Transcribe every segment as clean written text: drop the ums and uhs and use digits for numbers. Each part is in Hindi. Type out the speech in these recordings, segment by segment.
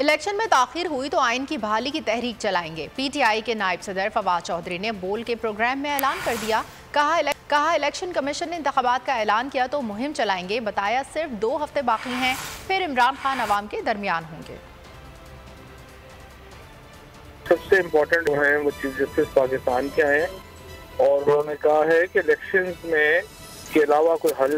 इलेक्शन में ताखीर हुई तो आइन की बहाली की तहरीक चलाएंगे। पीटीआई के नायब सदर फवाद चौधरी ने बोल के प्रोग्राम में ऐलान कर दिया। कहा इलेक्शन कमीशन ने इंतखाबात का ऐलान किया तो मुहिम चलाएंगे। बताया सिर्फ 2 हफ्ते बाकी हैं, फिर इमरान खान अवाम के दरमियान होंगे। सबसे इम्पोर्टेंट जो है वो चीफ जस्टिस पाकिस्तान के हैं और उन्होंने कहा है कि इलेक्शन में के अलावा कोई हल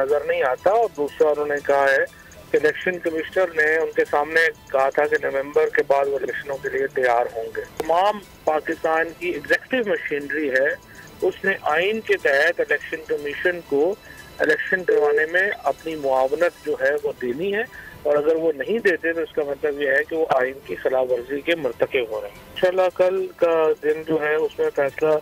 नजर नहीं आता। और दूसरा उन्होंने कहा है कि इलेक्शन कमिश्नर ने उनके सामने कहा था कि नवंबर के बाद वो इलेक्शनों के लिए तैयार होंगे। तमाम पाकिस्तान की एग्जीक्यूटिव मशीनरी है, उसने आइन के तहत इलेक्शन कमीशन को इलेक्शन करवाने में अपनी मुआवनत जो है वो देनी है और अगर वो नहीं देते तो इसका मतलब ये है कि वो आइन की खिलाफ वर्जी के मर्तकब हो रहे हैं। इंशाल्लाह कल का दिन जो है उसमें फैसला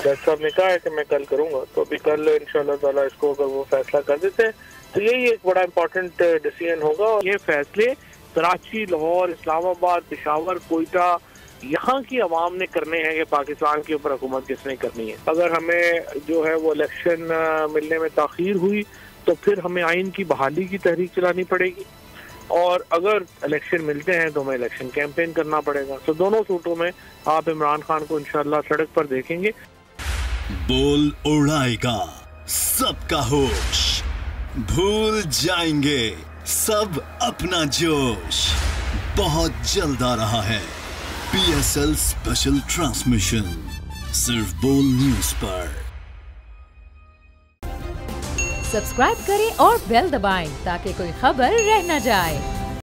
जज साहब ने कहा है कि मैं कल करूंगा, तो अभी कल इंशाल्लाह ताला इसको अगर वो फैसला कर देते हैं तो यही एक बड़ा इंपॉर्टेंट डिसीजन होगा। और ये फैसले कराची, लाहौर, इस्लामाबाद, पेशावर, कोयटा यहाँ की आवाम ने करने हैं कि पाकिस्तान के ऊपर हुकूमत किसने करनी है। अगर हमें जो है वो इलेक्शन मिलने में ताखीर हुई तो फिर हमें आइन की बहाली की तहरीक चलानी पड़ेगी और अगर इलेक्शन मिलते हैं तो हमें इलेक्शन कैंपेन करना पड़ेगा। तो दोनों सूटों में आप इमरान खान को इंशाल्लाह सड़क पर देखेंगे। बोल उड़ाएगा सबका होश, भूल जाएंगे सब अपना जोश। बहुत जल्द आ रहा है PSL स्पेशल ट्रांसमिशन, सिर्फ बोल न्यूज पर। सब्सक्राइब करें और बेल दबाएं ताकि कोई खबर रह न जाए।